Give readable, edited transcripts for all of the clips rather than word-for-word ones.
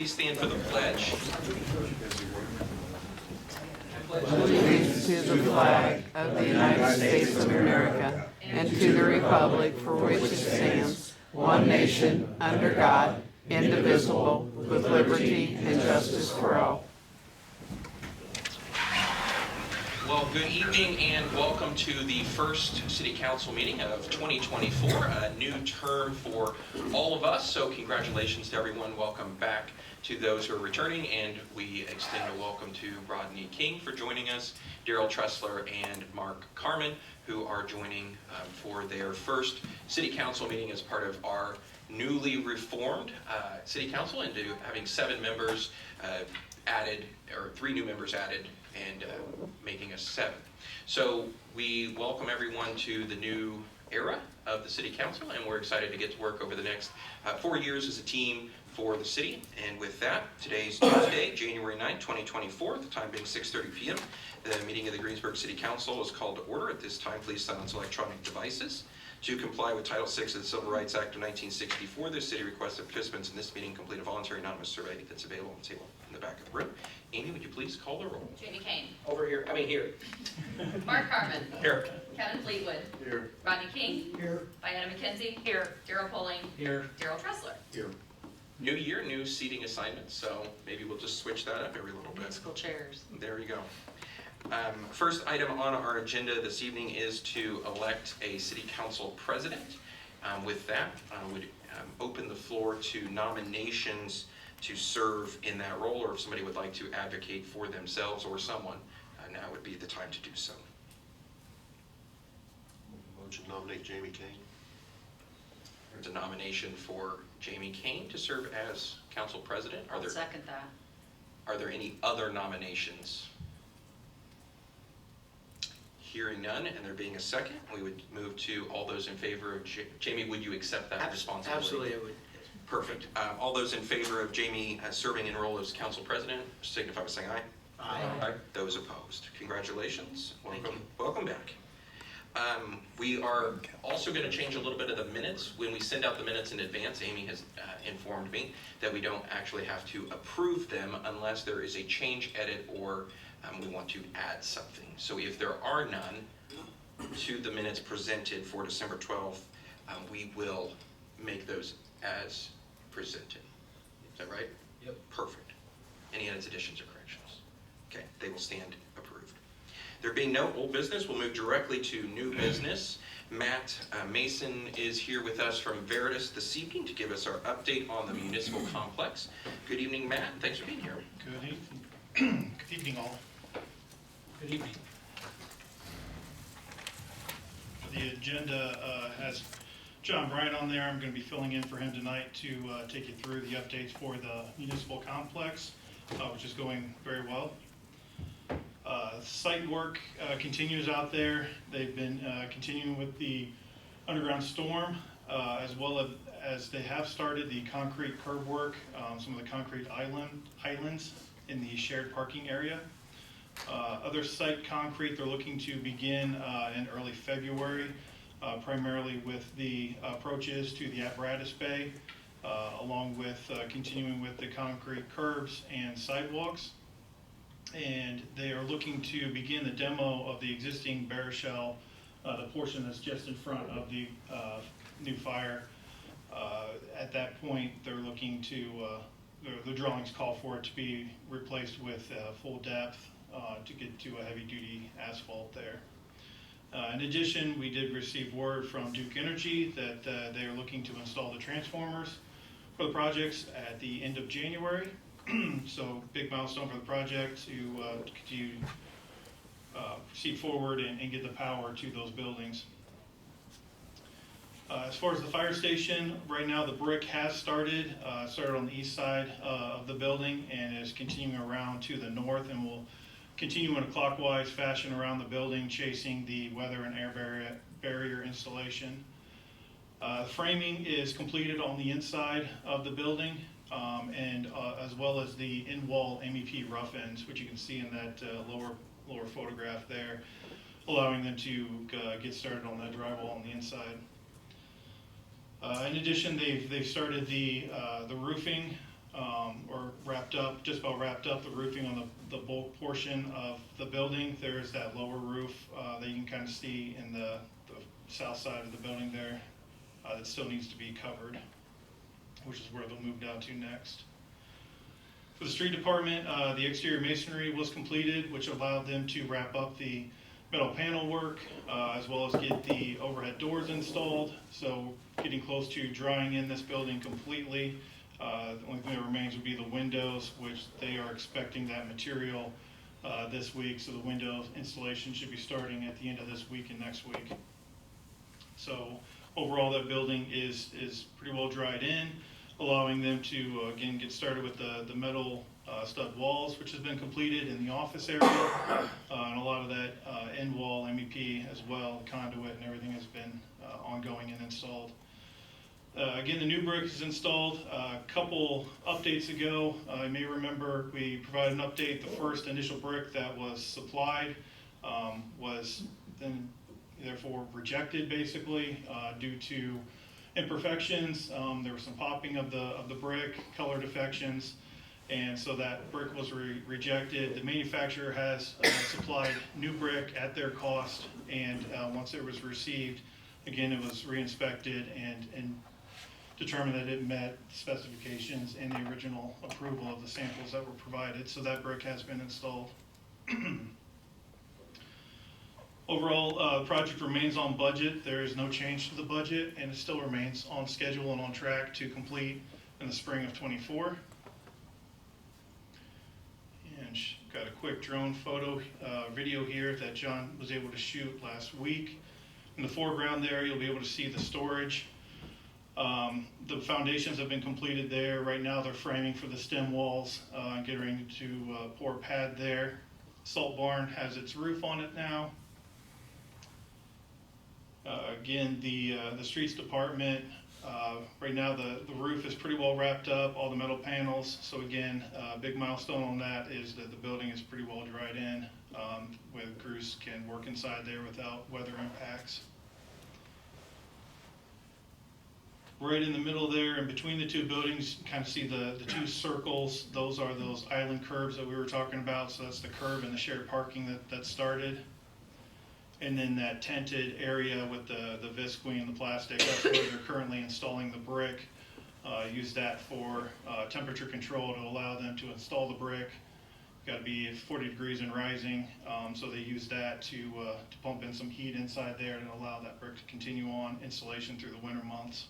Please stand for the pledge. Allegiance to the flag of the United States of America and to the republic for which it stands, one nation, under God, indivisible, with liberty and justice for all. Well, good evening and welcome to the first City Council meeting of 2024, a new term for all of us. So congratulations to everyone. Welcome back to those who are returning, and we extend a welcome to Rodney King for joining us, Daryl Tressler and Mark Carmen, who are joining for their first City Council meeting as part of our newly reformed City Council, and having 7 members added, or 3 new members added, and making us 7. So we welcome everyone to the new era of the City Council, and we're excited to get to work over the next 4 years as a team for the city. And with that, today's Tuesday, January 9th, 2024, the time being 6:30 p.m. The meeting of the Greensburg City Council is called to order. At this time, please silence electronic devices. To comply with Title VI of the Civil Rights Act of 1964, the city requests that participants in this meeting complete a voluntary anonymous survey that's available on the table in the back of the room. Amy, would you please call the roll? Jamie Kane. Over here. Here. Mark Carmen. Here. Kevin Fleetwood. Here. Rodney King. Here. Diana McKenzie. Here. Daryl Poling. Here. Daryl Tressler. Here. New year, new seating assignments, so maybe we'll just switch that up every little bit. Musical chairs. There you go. First item on our agenda this evening is to elect a city council president. With that, I would open the floor to nominations to serve in that role, or if somebody would like to advocate for themselves or someone, now would be the time to do so. Motion to nominate Jamie Kane. There's a nomination for Jamie Kane to serve as council president. I'll second that. Are there any other nominations? Hearing none, and there being a second, we would move to all those in favor of Jamie. Would you accept that responsibility? Absolutely, I would. Perfect. All those in favor of Jamie serving in role as council president, signify by saying aye. Aye. Those opposed, congratulations. Thank Welcome, you. welcome back. We are also going to change a little bit of the minutes. When we send out the minutes in advance, Amy has informed me that we don't actually have to approve them unless there is a change, edit, or we want to add something. So if there are none to the minutes presented for December 12th, we will make those as presented. Is that right? Yep. Perfect. Any edits, additions, or corrections? Okay, they will stand approved. There being no old business, we'll move directly to new business. Matt Mason is here with us from Veritas this evening to give us our update on the municipal complex. Good evening, Matt. Thanks for being here. Good evening. Good evening, all. Good evening. The agenda has John Bryant on there. I'm going to be filling in for him tonight to take you through the updates for the municipal complex, which is going very well. Site work continues out there. They've been continuing with the underground storm, as well as they have started the concrete curb work, some of the concrete islands in the shared parking area. Other site concrete they're looking to begin in early February, primarily with the approaches to the apparatus bay, along with continuing with the concrete curbs and sidewalks. And they are looking to begin the demo of the existing bare shell, the portion that's just in front of the new fire. At that point, they're looking to, the drawings call for it to be replaced with full depth to get to a heavy duty asphalt there. In addition, we did receive word from Duke Energy that they are looking to install the transformers for the projects at the end of January. So big milestone for the project to continue proceed forward and get the power to those buildings. As far as the fire station, right now the brick has started on the east side of the building and is continuing around to the north, and will continue in a clockwise fashion around the building, chasing the weather and air barrier installation. Framing is completed on the inside of the building, and as well as the in-wall MEP rough ends, which you can see in that lower photograph there, allowing them to get started on that drywall on the inside. In addition, they've started the roofing or wrapped up, just about wrapped up the roofing on the bulk portion of the building. There is that lower roof that you can kind of see in the south side of the building there that still needs to be covered, which is where they'll move down to next. For the street department, the exterior masonry was completed, which allowed them to wrap up the metal panel work, as well as get the overhead doors installed. So getting close to drying in this building completely. The only thing that remains would be the windows, which they are expecting that material this week. So the window installation should be starting at the end of this week and next week. So overall, that building is pretty well dried in, allowing them to, again, get started with the metal stud walls, which has been completed in the office area, and a lot of that end wall MEP as well, conduit and everything has been ongoing and installed. Again, the new brick is installed. A couple updates ago, you may remember we provided an update. The first initial brick that was supplied was then therefore rejected, basically, due to imperfections. There was some popping of the brick, color defections, and so that brick was rejected. The manufacturer has supplied new brick at their cost, and once it was received, again, it was re-inspected and determined that it met specifications and the original approval of the samples that were provided. So that brick has been installed. Overall, the project remains on budget. There is no change to the budget, and it still remains on schedule and on track to complete in the spring of '24. And got a quick drone video here that John was able to shoot last week. In the foreground there, you'll be able to see the storage. The foundations have been completed there. Right now, they're framing for the stem walls and getting ready to pour pad there. Salt barn has its roof on it now. Again, the streets department, right now the roof is pretty well wrapped up, all the metal panels. So again, a big milestone on that is that the building is pretty well dried in, where the crews can work inside there without weather impacts. Right in the middle there, in between the two buildings, you kind of see the two circles. Those are those island curbs that we were talking about. So that's the curb and the shared parking that started. And then that tented area with the visqueen and the plastic, that's where they're currently installing the brick. Use that for temperature control to allow them to install the brick. Got to be 40 degrees and rising, so they use that to pump in some heat inside there and allow that brick to continue on installation through the winter months.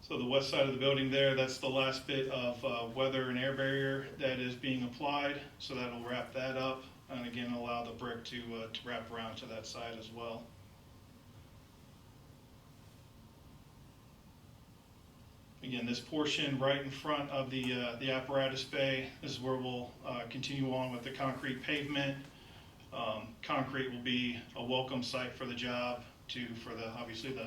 So the west side of the building there, that's the last bit of weather and air barrier that is being applied. So that'll wrap that up, and again allow the brick to wrap around to that side as well. Again, this portion right in front of the apparatus bay is where we'll continue on with the concrete pavement. Concrete will be a welcome site for the job, for obviously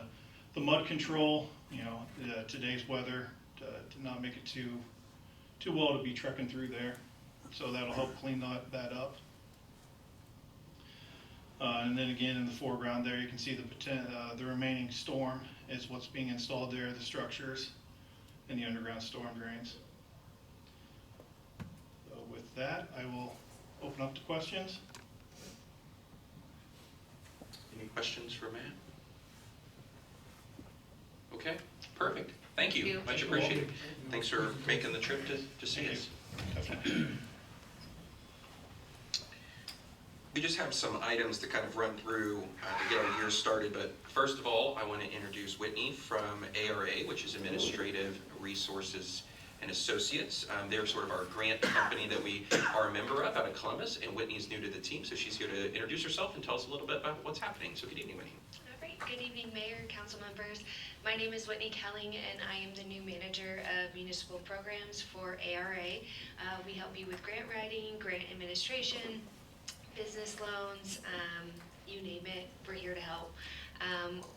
the mud control. You know, today's weather to not make it too well to be trekking through there. So that'll help clean that up. And then again in the foreground there, you can see the remaining storm is what's being installed there, the structures and the underground storm drains. So with that, I will open up to questions. Any questions for Matt? Okay, perfect. Thank you. Thank you. Much appreciated. Thanks for making the trip to see us. We just have some items to kind of run through to get our year started, but first of all, I want to introduce Whitney from ARA, which is Administrative Resources and Associates. They're sort of our grant company that we are a member of out of Columbus, and Whitney's new to the team, so she's here to introduce herself and tell us a little bit about what's happening. So good evening, Whitney. All right, good evening, Mayor, council members. My name is Whitney Kelling, and I am the new manager of municipal programs for ARA. We help you with grant writing, grant administration, business loans, you name it, we're here to help.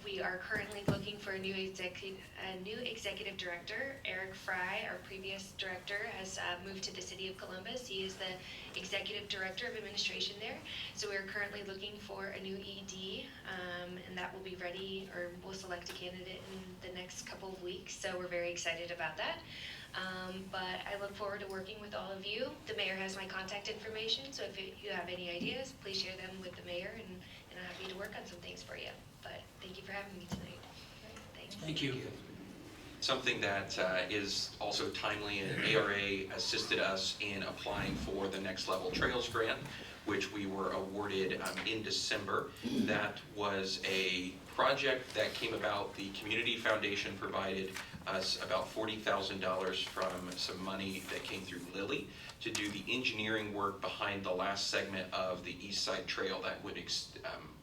We are currently looking for a new executive director. Eric Fry, our previous director, has moved to the city of Columbus. He is the executive director of administration there. So we're currently looking for a new ED, and that will be ready, or we'll select a candidate in the next couple of weeks. So we're very excited about that. But I look forward to working with all of you. The mayor has my contact information, so if you have any ideas, please share them with the mayor, and I'm happy to work on some things for you. But thank you for having me tonight. Thanks. Thank you. Something that is also timely, and ARA assisted us in applying for the Next Level Trails Grant, which we were awarded in December. That was a project that came about. The Community Foundation provided us about $40,000 from some money that came through Lilly to do the engineering work behind the last segment of the East Side Trail that would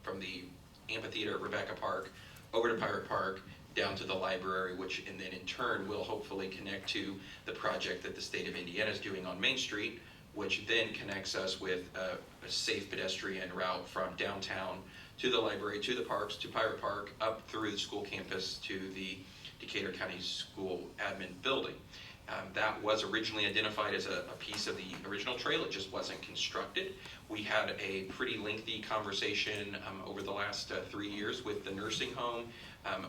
from the amphitheater at Rebecca Park over to Pirate Park down to the library, which and then in turn will hopefully connect to the project that the state of Indiana is doing on Main Street, which then connects us with a safe pedestrian route from downtown to the library, to the parks, to Pirate Park, up through the school campus to the Decatur County School Admin Building. That was originally identified as a piece of the original trail. It just wasn't constructed. We had a pretty lengthy conversation over the last 3 years with the nursing home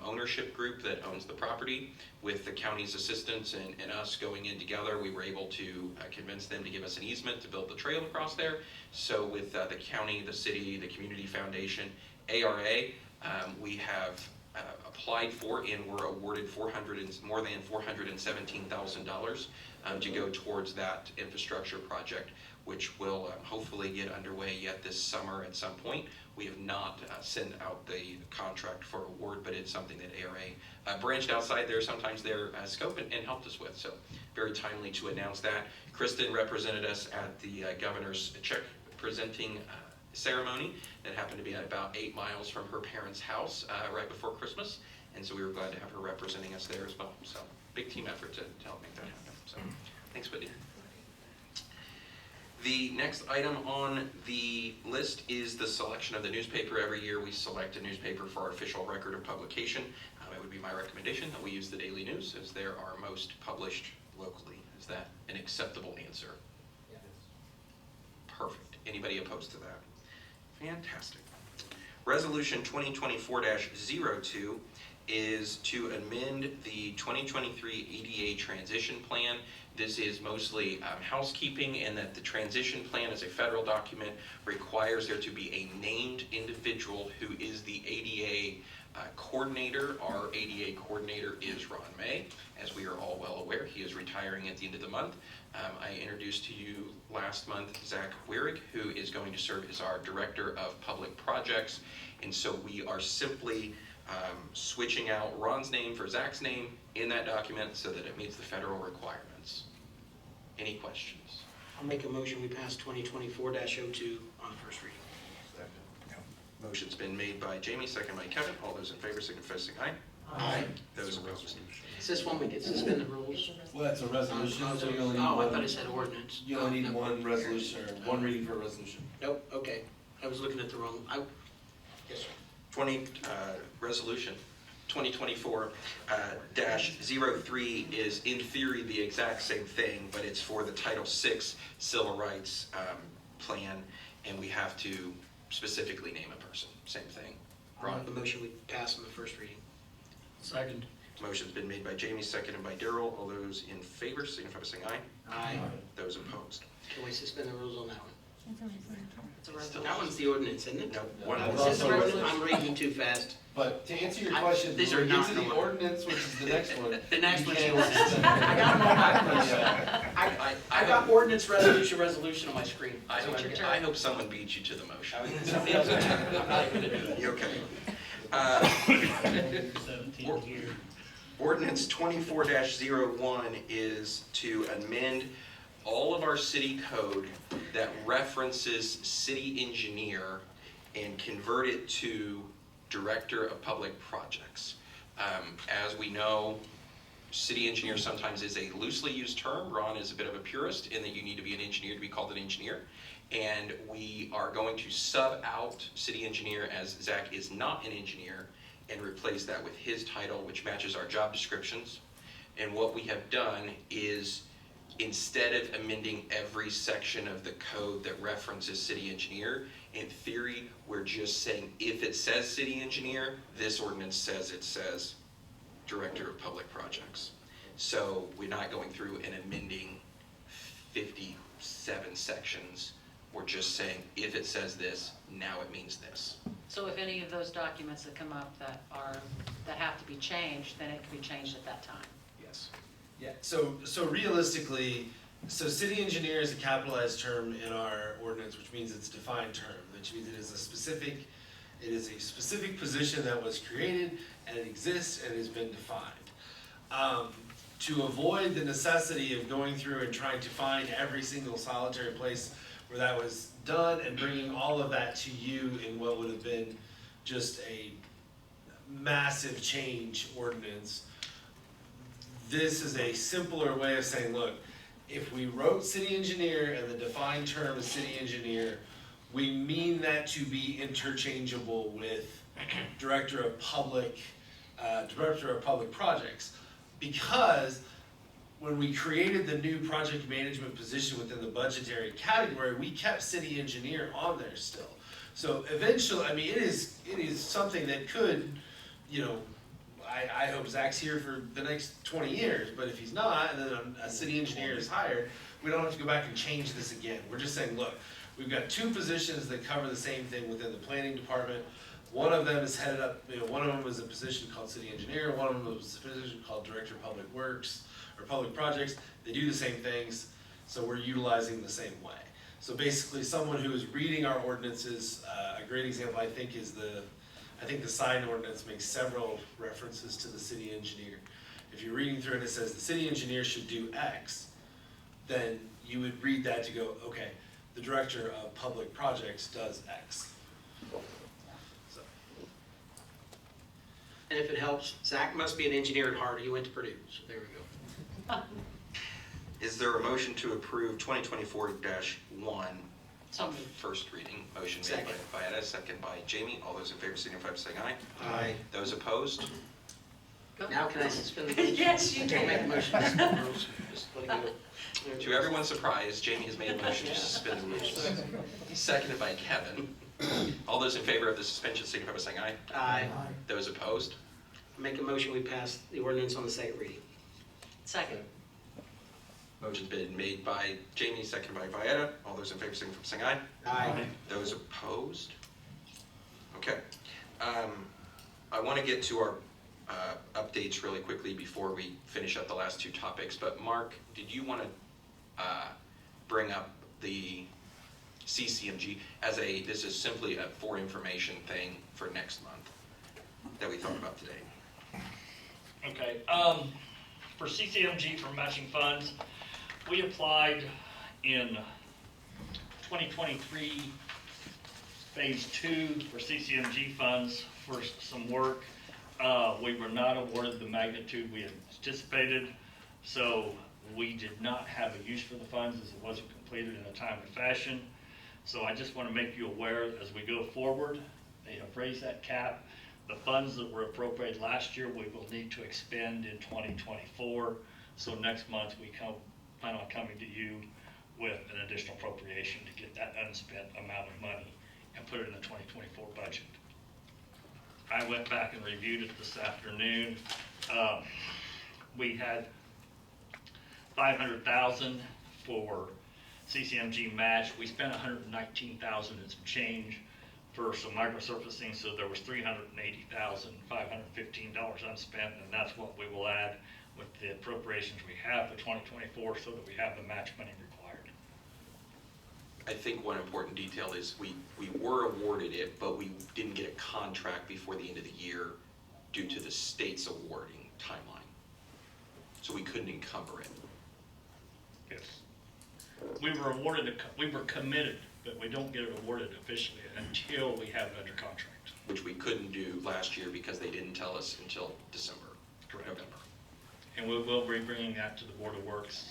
ownership group that owns the property. With the county's assistance and us going in together, we were able to convince them to give us an easement to build the trail across there. So with the county, the city, the Community Foundation, ARA, we have applied for and were awarded more than $417,000 to go towards that infrastructure project, which will hopefully get underway yet this summer at some point. We have not sent out the contract for award, but it's something that ARA branched outside sometimes their scope and helped us with. So very timely to announce that. Kristen represented us at the governor's check presenting ceremony that happened to be at about 8 miles from her parents' house right before Christmas, and so we were glad to have her representing us there as well. So big team effort to help make that happen. So thanks, Whitney. The next item on the list is the selection of the newspaper. Every year we select a newspaper for our official record of publication. It would be my recommendation that we use the Daily News, as they're our most published locally. Is that an acceptable answer? Yes. Perfect. Anybody opposed to that? Fantastic. Resolution 2024-02 is to amend the 2023 ADA transition plan. This is mostly housekeeping, and that the transition plan is a federal document, requires there to be a named individual who is the ADA coordinator. Our ADA coordinator is Ron May. As we are all well aware, he is retiring at the end of the month. I introduced to you last month Zach Wierig, who is going to serve as our Director of Public Projects. And so we are simply switching out Ron's name for Zach's name in that document so that it meets the federal requirements. Any questions? I'll make a motion, we pass 2024-02 on first reading. Motion's been made by Jamie, second by Kevin. All those in favor signify by saying aye. Aye. Those opposed? Is this one we get suspend the rules? Well, that's a resolution, so you only need Oh, I one. thought it said ordinance. You only need No. one resolution, or one reading for a resolution. Nope, okay. I was looking at the wrong, yes, sir. Resolution 2024-03 is in theory the exact same thing, but it's for the Title VI Civil Rights Plan, and we have to specifically name a person. Same thing. I'll Ron? make the motion, we pass on the first reading. Second. Motion's been made by Jamie, seconded by Darrell. All those in favor signify by saying aye. Aye. Those opposed? Can we suspend the rules on that one? Still- That one's the ordinance, isn't it? No, one That more. was This is the also- ordinance. I'm reading too fast. But to answer your I- question, these when are we get not to the normal. ordinance, which is the next one. The next you one's can't the ordinance. suspend. I got them all backwards. I got ordinance, resolution on my screen. I hope someone beats you to the motion. Somebody else can have it. I'm not even gonna do it. You okay? 17 here. Ordinance 24-01 is to amend all of our city code that references city engineer and convert it to Director of Public Projects. As we know, city engineer sometimes is a loosely used term. Ron is a bit of a purist in that you need to be an engineer to be called an engineer. And we are going to sub out city engineer, as Zach is not an engineer, and replace that with his title, which matches our job descriptions. And what we have done is, instead of amending every section of the code that references city engineer, in theory, we're just saying if it says city engineer, this ordinance says it says director of public projects. So we're not going through and amending 57 sections. We're just saying if it says this, now it means this. So if any of those documents that come up that have to be changed, then it can be changed at that time. Yes. Yeah, so realistically, so city engineer is a capitalized term in our ordinance, which means it's a defined term, which means it is a specific position that was created and it exists and has been defined. To avoid the necessity of going through and trying to find every single solitary place where that was done and bringing all of that to you in what would have been just a massive change ordinance, this is a simpler way of saying, look, if we wrote city engineer and the defined term is city engineer, we mean that to be interchangeable with director of public projects. Because when we created the new project management position within the budgetary category, we kept city engineer on there still. So eventually, I mean, it is something that could, you know, I hope Zach's here for the next 20 years, but if he's not, and then a city engineer is hired, we don't have to go back and change this again. We're just saying, look, we've got two positions that cover the same thing within the planning department. One of them is headed up, you know, one of them was a position called city engineer, one of them was a position called director of public works or public projects. They do the same things, so we're utilizing the same way. So basically, someone who is reading our ordinances, a great example I think is I think the sign ordinance makes several references to the city engineer. If you're reading through and it says the city engineer should do X, then you would read that to go, okay, the director of public projects does X. So. And if it helps, Zach must be an engineer at heart. He went to Purdue, so there we go. Is there a motion to approve 2024-1 So on moved. first reading? Motion made Second. by Vieta, second by Jamie. All those in favor signify by saying aye. Aye. Those opposed? Now can I suspend the rules? Yes, you Don't make a can. motion to suspend the rules. Just let it go. To everyone's surprise, Jamie has made a motion to suspend the rules. Seconded by Kevin. All those in favor of the suspension signify by saying aye. Aye. Those opposed? Make a motion, we pass the ordinance on the second reading. Second. Motion's been made by Jamie, seconded by Vieta. All those in favor signify by saying aye. Aye. Those opposed? Okay. I want to get to our updates really quickly before we finish up the last two topics. But Mark, did you want to bring up the CCMG as this is simply a for information thing for next month that we thought about today? Okay, for CCMG for matching funds, we applied in 2023 phase 2 for CCMG funds for some work. We were not awarded the magnitude we had anticipated, so we did not have a use for the funds as it wasn't completed in a timely fashion. So I just want to make you aware as we go forward, they have raised that cap. The funds that were appropriated last year, we will need to expend in 2024. So next month, we plan on coming to you with an additional appropriation to get that unspent amount of money and put it in the 2024 budget. I went back and reviewed it this afternoon. We had $500,000 for CCMG match. We spent $119,000 and some change for some microsurfacing, so there was $380,515 unspent, and that's what we will add with the appropriations we have for 2024 so that we have the match money required. I think one important detail is we were awarded it, but we didn't get a contract before the end of the year due to the state's awarding timeline. So we couldn't encumber it. Yes. We were awarded, we were committed, but we don't get it awarded officially until we have it under contract. Which we couldn't do last year because they didn't tell us until December, Correct. November. And we will be bringing that to the Board of Works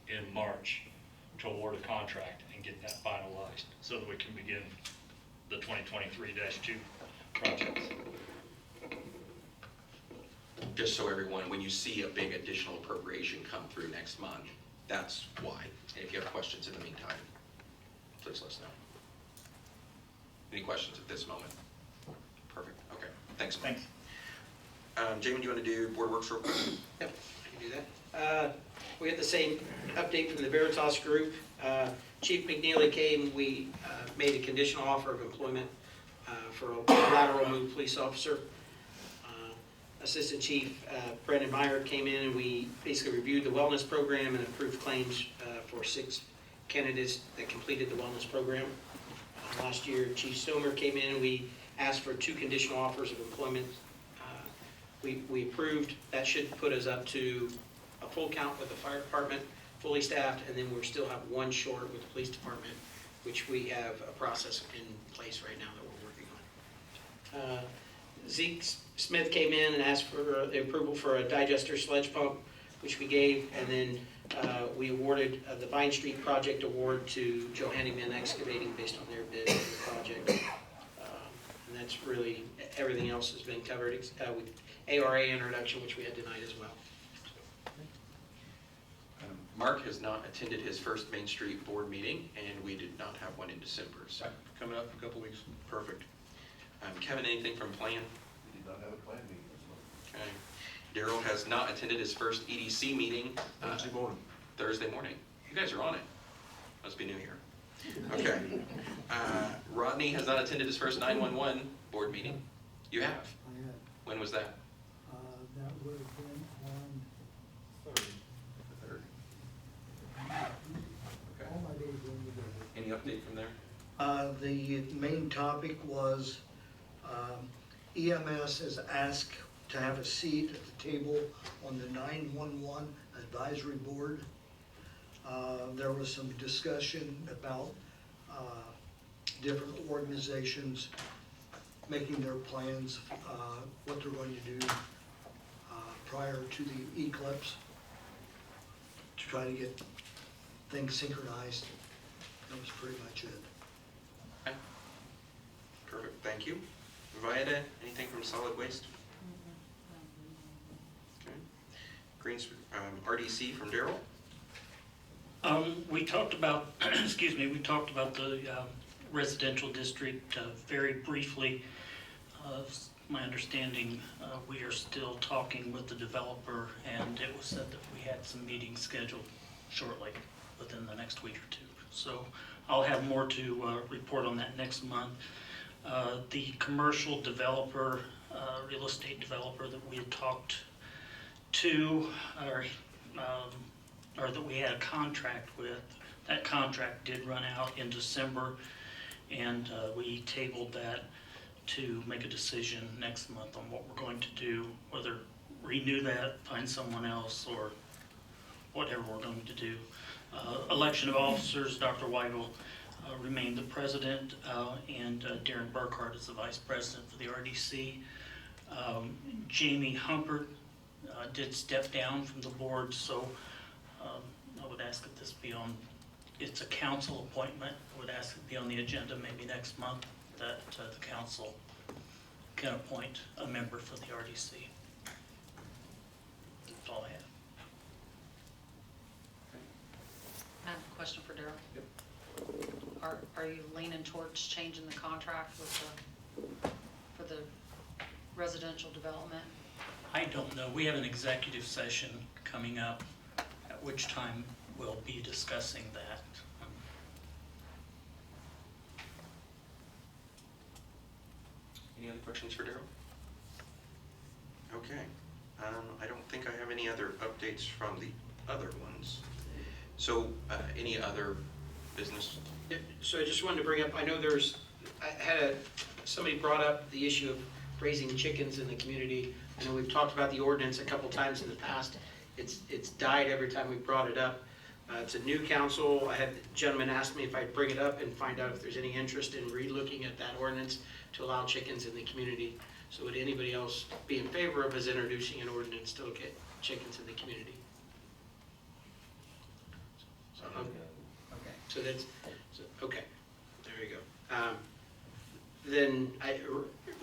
in March to award a contract and get that finalized so that we can begin the 2023-2 projects. just so everyone, when you see a big additional appropriation come through next month, that's why. And if you have questions in the meantime, please let us know. Any questions at this moment? Perfect, okay, thanks. Thanks. Jamie, do you want to do board works real quick? Yep, I can do that. We had the same update from the Veritas Group. Chief McNeely came, we made a conditional offer of employment for a lateral move police officer. Assistant Chief Brendan Meyer came in and we basically reviewed the wellness program and approved claims for 6 candidates that completed the wellness program. Last year, Chief Stomer came in and we asked for 2 conditional offers of employment. We approved. That should put us up to a full count with the fire department, fully staffed, and then we still have 1 short with the police department, which we have a process in place right now that we're working on. Zeke Smith came in and asked for the approval for a digester sludge pump, which we gave, and then we awarded the Vine Street project award to Joe Handyman Excavating based on their bid for the project. And that's really, everything else has been covered with ARA introduction, which we had tonight as well. Mark has not attended his first Main Street board meeting, and we did not have one in December, so. Coming up in a couple weeks. Perfect. Kevin, anything from plan? We did not have a plan meeting this month. Okay. Daryl has not attended his first EDC meeting. Thursday morning. Thursday morning. You guys are on it. Must be new here. Okay. Rodney has not attended his first 911 board meeting. You have? I had, When was that? that would have been on third. The 3rd. Okay. All my days were in the day. Any update from there? The main topic was EMS has asked to have a seat at the table on the 911 advisory board. There was some discussion about different organizations making their plans, what they're going to do prior to the eclipse to try to get things synchronized. That was pretty much it. Okay. Perfect. Thank you. Vieta, anything from solid waste? Okay. Greensburg, RDC from Daryl? We talked about, excuse me, we talked about the residential district very briefly. My understanding, we are still talking with the developer, and it was said that we had some meetings scheduled shortly, within the next week or 2. So I'll have more to report on that next month. The commercial developer, real estate developer that we had talked to, or that we had a contract with, that contract did run out in December, and we tabled that to make a decision next month on what we're going to do, whether renew that, find someone else, or whatever we're going to do. Election of officers, Dr. Weigel remained the president, and Darren Burkhart is the vice president for the RDC. Jamie Humpert did step down from the board, so I would ask that this be on, it's a council appointment, I would ask it be on the agenda maybe next month, that the council can appoint a member for the RDC. That's all I have. I have a question for Daryl. Yep. Are you leaning towards changing the contract with for the residential development? I don't know. We have an executive session coming up, at which time we'll be discussing that. Any other questions for Daryl? Okay. I don't think I have any other updates from the other ones. So, any other business? Yeah, so I just wanted to bring up, I know somebody brought up the issue of raising chickens in the community. I know we've talked about the ordinance a couple times in the past. It's died every time we brought it up. It's a new council. I had the gentleman ask me if I'd bring it up and find out if there's any interest in re-looking at that ordinance to allow chickens in the community. So would anybody else be in favor of us introducing an ordinance to look at chickens in the community? So, okay, so that's, okay, there you go. Then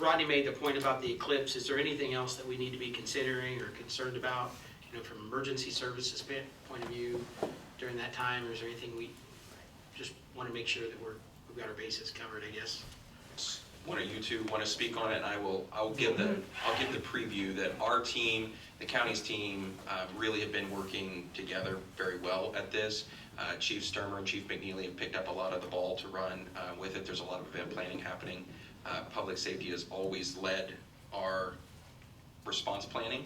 Rodney made the point about the eclipse. Is there anything else that we need to be considering or concerned about, you know, from emergency services point of view during that time? Or is there anything we just want to make sure that we've got our bases covered, I guess? One of you two want to speak on it, and I'll give the preview that our team, the county's team, really have been working together very well at this. Chief Sturmer and Chief McNeely have picked up a lot of the ball to run with it. There's a lot of event planning happening. Public safety has always led our response planning,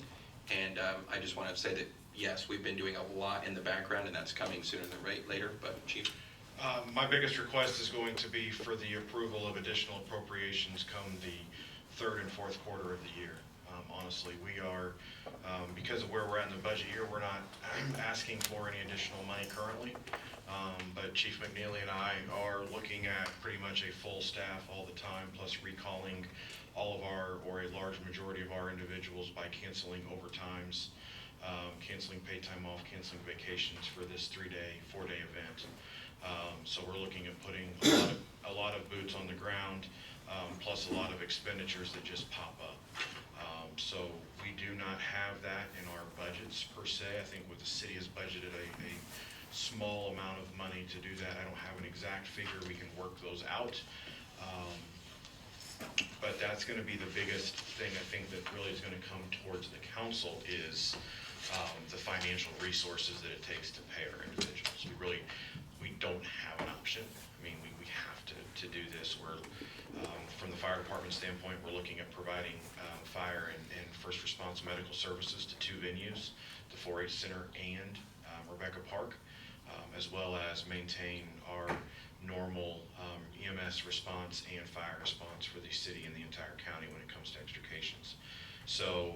and I just want to say that yes, we've been doing a lot in the background, and that's coming sooner than later. But Chief. My biggest request is going to be for the approval of additional appropriations come the third and fourth quarter of the year. Honestly, we are, because of where we're at in the budget year, we're not asking for any additional money currently. But Chief McNeely and I are looking at pretty much a full staff all the time, plus recalling all of our, or a large majority of our individuals by canceling overtimes, canceling paid time off, canceling vacations for this 3-day, 4-day event. So we're looking at putting a lot of boots on the ground, plus a lot of expenditures that just pop up. So we do not have that in our budgets per se. I think what the city has budgeted a small amount of money to do that. I don't have an exact figure. We can work those out. But that's going to be the biggest thing I think that really is going to come towards the council is the financial resources that it takes to pay our individuals. We don't have an option. I mean, we have to do this. We're, from the fire department standpoint, we're looking at providing fire and first response medical services to 2 venues, the 4-H Center and Rebecca Park, as well as maintain our normal EMS response and fire response for the city and the entire county when it comes to extrications. So,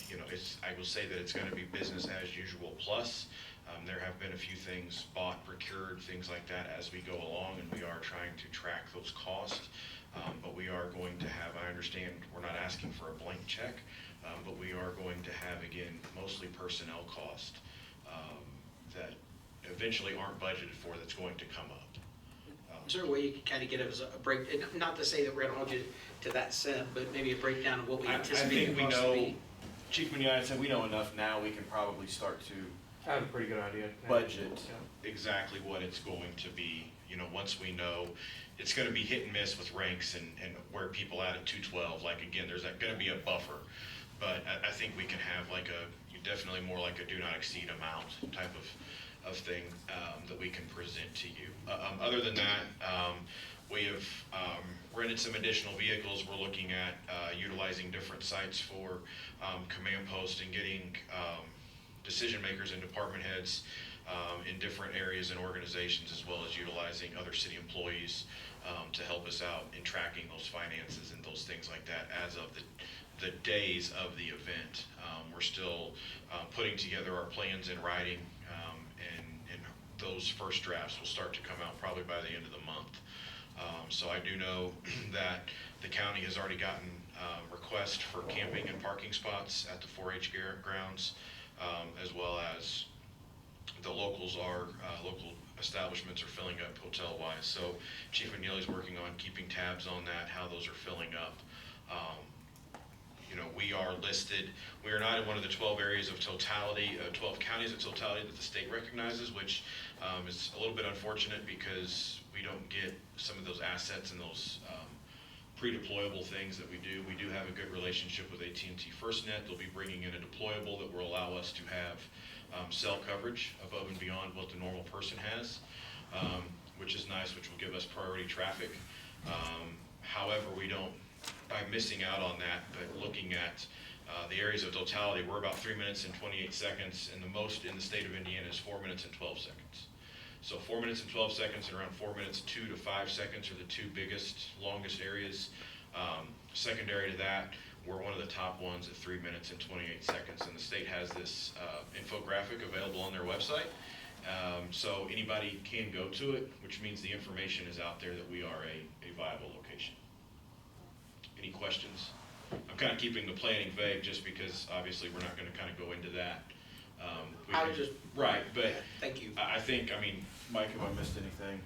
you know, I will say that it's going to be business as usual plus. There have been a few things bought, procured, things like that as we go along, and we are trying to track those costs. But we are going to have, I understand we're not asking for a blank check, but we are going to have, again, mostly personnel cost that eventually aren't budgeted for that's going to come up. Is there a way you can kind of get us a break, and not to say that we're going to hold you to that cent, but maybe a breakdown of what we anticipate the cost to be? Chief Munoz said we know enough now, we can probably start to I have a pretty good idea. budget exactly what it's going to be. You know, once we know, it's going to be hit and miss with ranks and where people at 212. Like, again, there's going to be a buffer. But I think we can have like definitely more like a do not exceed amount type of thing that we can present to you. Other than that, we have rented some additional vehicles. We're looking at utilizing different sites for command posts and getting decision makers and department heads in different areas and organizations, as well as utilizing other city employees to help us out in tracking those finances and those things like that as of the days of the event. We're still putting together our plans in writing, and those first drafts will start to come out probably by the end of the month. So I do know that the county has already gotten requests for camping and parking spots at the 4-H grounds, as well as the local establishments are filling up hotel-wise. So Chief McNeely's working on keeping tabs on that, how those are filling up. You know, we are listed, we are not in one of the 12 areas of totality, 12 counties of totality that the state recognizes, which is a little bit unfortunate because we don't get some of those assets and those pre-deployable things that we do. We do have a good relationship with AT&T FirstNet. They'll be bringing in a deployable that will allow us to have cell coverage above and beyond what the normal person has, which is nice, which will give us priority traffic. However, we don't, by missing out on that, but looking at the areas of totality, we're about 3 minutes and 28 seconds, and the most in the state of Indiana is 4 minutes and 12 seconds. So 4 minutes and 12 seconds and around 4 minutes 2 to 5 seconds are the two biggest, longest areas. Secondary to that, we're one of the top ones at 3 minutes and 28 seconds, and the state has this infographic available on their website. So anybody can go to it, which means the information is out there that we are a viable location. Any questions? I'm kind of keeping the planning vague just because obviously we're not going to kind of go into that. I was just... Right, but thank you. I think, I mean, Mike, have I missed anything?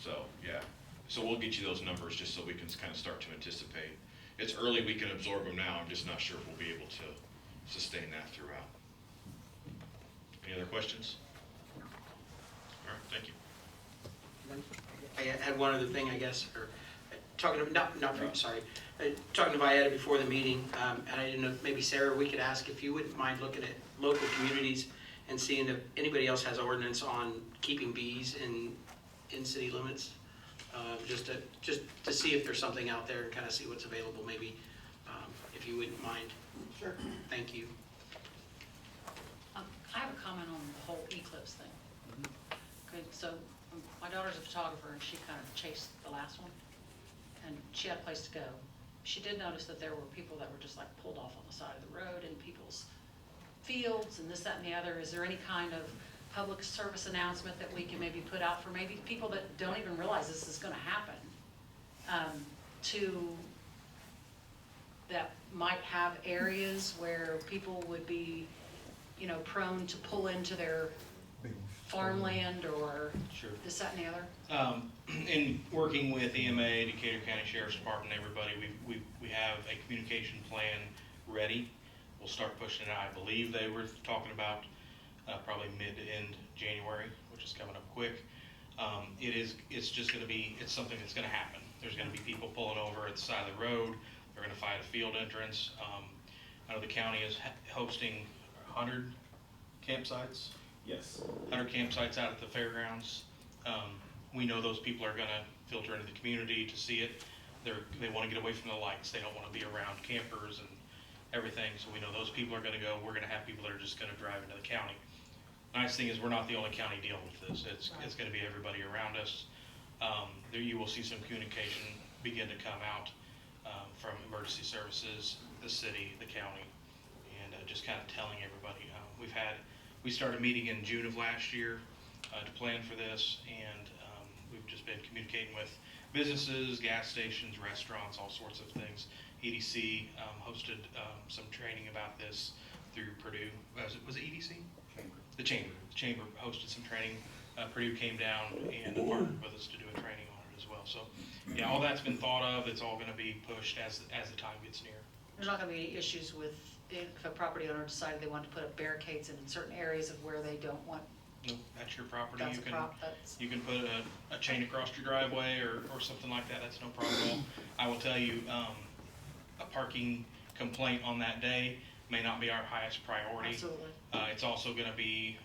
So, yeah, So we'll get you those numbers just so we can kind of start to anticipate. It's early, we can absorb them now, I'm just not sure if we'll be able to sustain that throughout. Any other questions? All right, thank you. I had one other thing, I guess, or talking to, sorry, talking to Vieta before the meeting, and I didn't know, maybe Sarah, we could ask if you wouldn't mind looking at local communities and seeing if anybody else has ordinance on keeping bees in city limits, just to see if there's something out there and kind of see what's available, maybe, if you wouldn't mind. Sure. Thank you. I have a comment on the whole eclipse thing. Okay, so my daughter's a photographer and she kind of chased the last one and she had a place to go. She did notice that there were people that were just like pulled off on the side of the road in people's fields and this, that, and the other. Is there any kind of public service announcement that we can maybe put out for maybe people that don't even realize this is gonna happen, that might have areas where people would be, you know, prone to pull into their farmland or Sure. this, that, and the other? In working with EMA, Decatur County Sheriff's Department, everybody, we have a communication plan ready. We'll start pushing it out. I believe they were talking about probably mid to end January, which is coming up quick. It's just gonna be, it's something that's gonna happen. There's gonna be people pulling over at the side of the road. They're gonna find a field entrance. I know the county is hosting 100 campsites. Yes. 100 campsites out at the fairgrounds. We know those people are gonna filter into the community to see it. They wanna get away from the lights. They don't wanna be around campers and everything. So we know those people are gonna go. We're gonna have people that are just gonna drive into the county. Nice thing is we're not the only county dealing with this. It's gonna be everybody around us. There you will see some communication begin to come out from emergency services, the city, the county, and just kind of telling everybody. We started meeting in June of last year to plan for this, and we've just been communicating with businesses, gas stations, restaurants, all sorts of things. EDC hosted some training about this through Purdue. Was it EDC? The Chamber hosted some training. Purdue came down and partnered with us to do a training on it as well. So, yeah, all that's been thought of. It's all going to be pushed as the time gets near. There's not gonna be any issues with if a property owner decided they wanted to put up barricades in certain areas of where they don't want. Nope, that's your property. That's You can put a chain across your driveway or something like that. That's no problem at all. I will tell you, a parking complaint on that day may not be our highest priority. Absolutely. It's also gonna be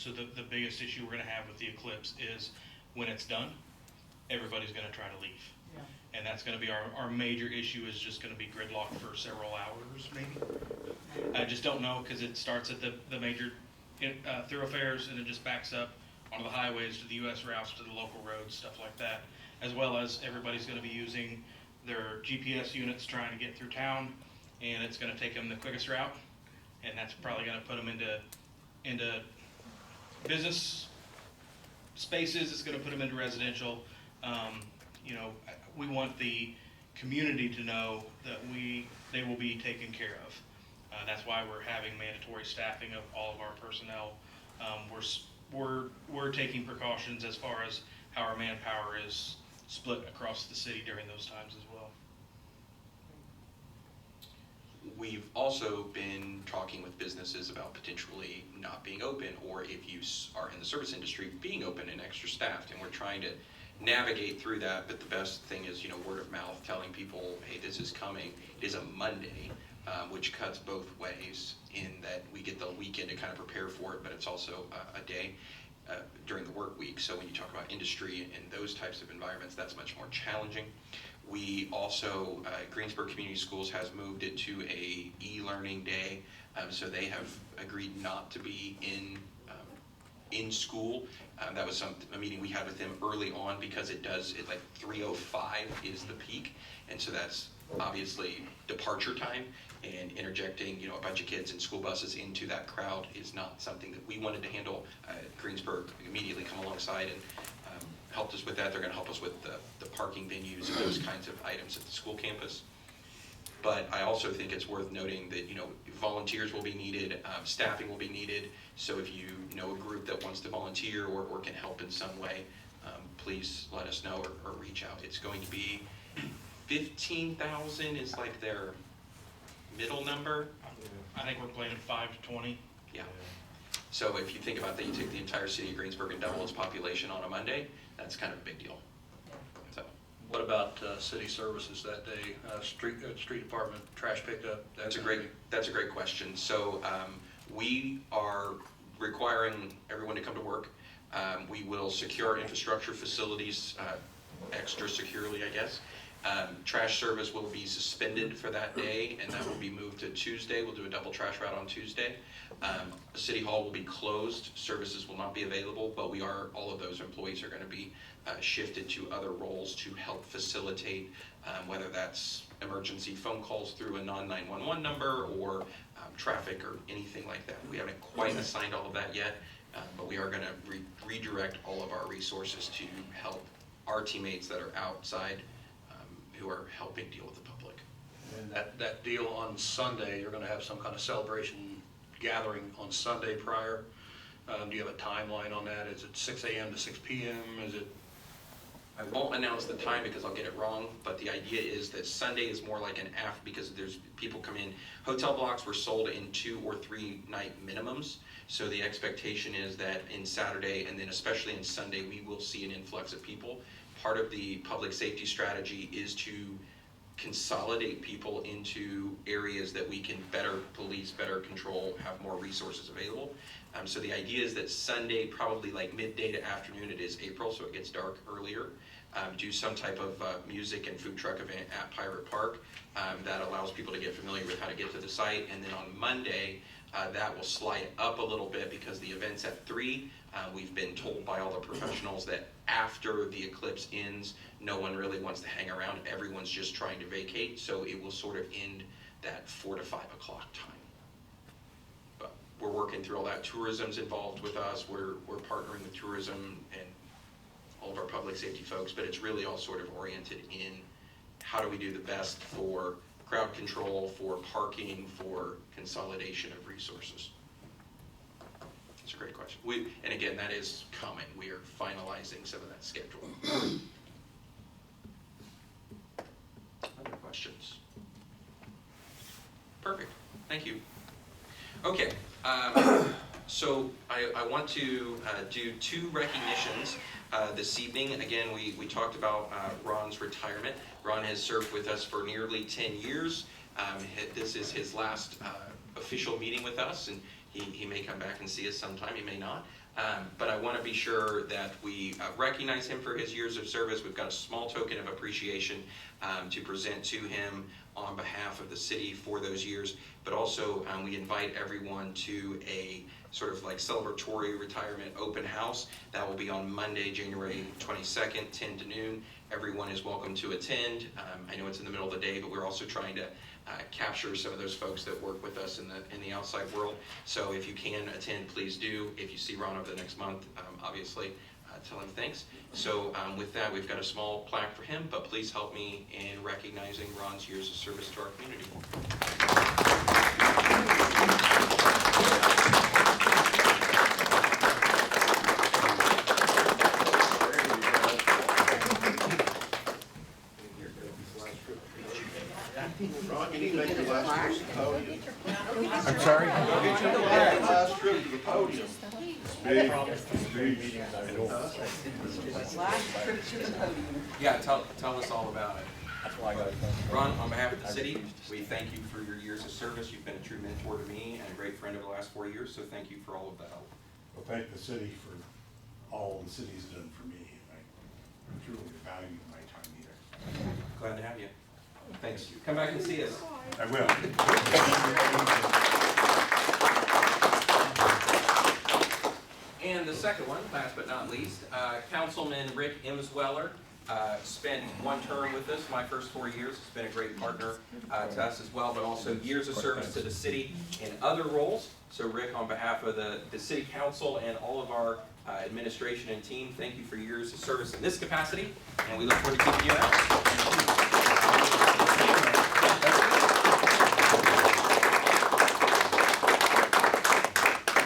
the biggest issue we're gonna have with the eclipse is when it's done, everybody's gonna try to leave. Yeah. And that's gonna be our major issue is just gonna be gridlock for several hours maybe. I just don't know, cause it starts at the major thoroughfares and it just backs up onto the highways to the US routes, to the local roads, stuff like that. As well as everybody's gonna be using their GPS units trying to get through town, and it's gonna take them the quickest route, and that's probably gonna put them into business spaces, it's gonna put them into residential. You know, we want the community to know that they will be taken care of. That's why we're having mandatory staffing of all of our personnel. We're taking precautions as far as how our manpower is split across the city during those times as well. We've also been talking with businesses about potentially not being open, or if you are in the service industry, being open and extra staffed, and we're trying to navigate through that. But the best thing is, word of mouth, telling people, hey, this is coming. It is a Monday, which cuts both ways in that we get the weekend to kind of prepare for it, but it's also a day during the work week. So when you talk about industry and those types of environments, that's much more challenging. We also, Greensburg Community Schools has moved it to a e-learning day, so they have agreed not to be in school. That was a meeting we had with them early on, because it's like 3:05 is the peak, and so that's obviously departure time, and interjecting a bunch of kids and school buses into that crowd is not something that we wanted to handle. Greensburg immediately come alongside and helped us with that. They're going to help us with the parking venues and those kinds of items at the school campus. But I also think it's worth noting that volunteers will be needed, staffing will be needed. So if you know a group that wants to volunteer or can help in some way, please let us know or reach out. It's going to be 15,000 is like their middle number. I think we're planning 5 to 20. Yeah. So if you think about that, you take the entire city of Greensburg and double its population on a Monday, that's kind of a big deal. So. What about city services that day, street department, trash pickup? That's a great question. So we are requiring everyone to come to work. We will secure our infrastructure facilities extra securely, I guess. Trash service will be suspended for that day, and that will be moved to Tuesday. We'll do a double trash route on Tuesday. City Hall will be closed. Services will not be available, but all of those employees are going to be shifted to other roles to help facilitate, whether that's emergency phone calls through a non-911 number or traffic or anything like that. We haven't quite assigned all of that yet, but we are going to redirect all of our resources to help our teammates that are outside who are helping deal with the public. And that deal on Sunday, you're gonna have some kind of celebration gathering on Sunday prior. Do you have a timeline on that? Is it 6 a.m. to 6 p.m.? Is it? I won't announce the time because I'll get it wrong, but the idea is that Sunday is more like an after, because there's people come in. Hotel blocks were sold in 2 or 3 night minimums, so the expectation is that in Saturday and then especially in Sunday, we will see an influx of people. Part of the public safety strategy is to consolidate people into areas that we can better police, better control, have more resources available. So the idea is that Sunday, probably like midday to afternoon, it is April, so it gets dark earlier. Do some type of music and food truck event at Pirate Park that allows people to get familiar with how to get to the site. And then on Monday, that will slide up a little bit because the event's at 3. We've been told by all the professionals that after the eclipse ends, no one really wants to hang around. Everyone's just trying to vacate, so it will sort of end that 4 to 5 o'clock time. But we're working through all that. Tourism's involved with us. We're partnering with tourism and all of our public safety folks, but it's really all sort of oriented in how do we do the best for crowd control, for parking, for consolidation of resources. That's a great question. And again, that is coming. We are finalizing some of that schedule. Other questions? Perfect. Thank you. Okay. So I want to do 2 recognitions this evening. Again, we talked about Ron's retirement. Ron has served with us for nearly 10 years. This is his last official meeting with us, and he may come back and see us sometime, he may not. But I want to be sure that we recognize him for his years of service. We've got a small token of appreciation to present to him on behalf of the city for those years. But also we invite everyone to a sort of like celebratory retirement open house. That will be on Monday, January 22nd, 10 to noon. Everyone is welcome to attend. I know it's in the middle of the day, but we're also trying to capture some of those folks that work with us in the outside world. So if you can attend, please do. If you see Ron over the next month, obviously tell him thanks. So with that, we've got a small plaque for him, but please help me in recognizing Ron's years of service to our community. Ron, can you make your last trip to the podium? I'm sorry? Get your last trip to the podium. Yeah, tell us all about it. Ron, on behalf of the city, we thank you for your years of service. You've been a true mentor to me and a great friend over the last 4 years, so thank you for all of the help. Well, thank the city for all the city's done for me. I truly value my time here. Glad to have you. Thanks. Come back and see us. I will. And the second one, last but not least, Councilman Rick Emsweller spent 1 term with us, my first 4 years. He's been a great partner to us as well, but also years of service to the city in other roles. So Rick, on behalf of the city council and all of our administration and team, thank you for years of service in this capacity, and we look forward to keeping you out.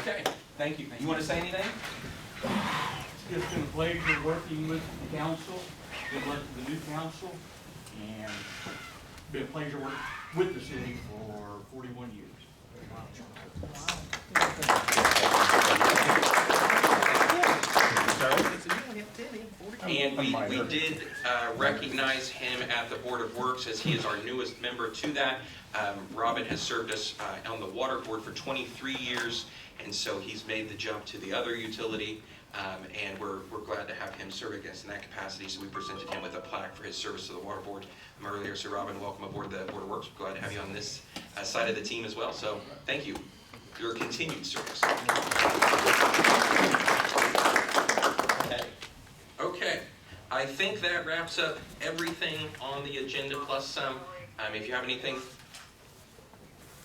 Okay, thank you. You want to say anything? just been a pleasure working with the council, good luck to the new council, and been a pleasure working with the city for 41 years. And we did recognize him at the Board of Works as he is our newest member to that. Robin has served us on the Water Board for 23 years, and so he's made the jump to the other utility, and we're glad to have him serve against in that capacity, so we presented him with a plaque for his service to the Water Board earlier. So Robin, welcome aboard the Board of Works. We're glad to have you on this side of the team as well, so thank you for your continued service. Okay, I think that wraps up everything on the agenda plus some. If you have anything,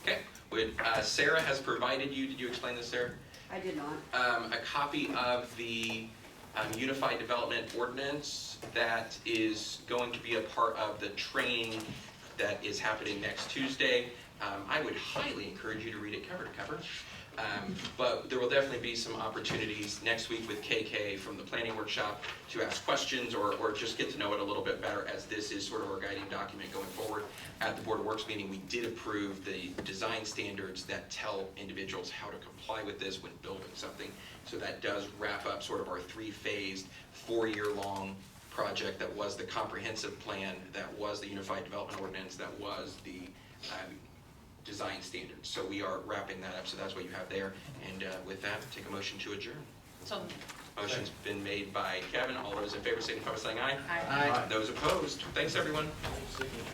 okay. Sarah has provided you, did you explain this, Sarah? I did not. A copy of the Unified Development Ordinance that is going to be a part of the training that is happening next Tuesday. I would highly encourage you to read it cover to cover. But there will definitely be some opportunities next week with KK from the planning workshop to ask questions or just get to know it a little bit better, as this is sort of our guiding document going forward. At the Board of Works meeting, we did approve the design standards that tell individuals how to comply with this when building something. So that does wrap up sort of our three-phased, 4-year-long project that was the comprehensive plan, that was the Unified Development Ordinance, that was the design standards. So we are wrapping that up, so that's what you have there. And with that, take a motion to adjourn. So, Motion's been made by Kevin. All those in favor signify by saying aye. Aye. Those opposed, thanks everyone.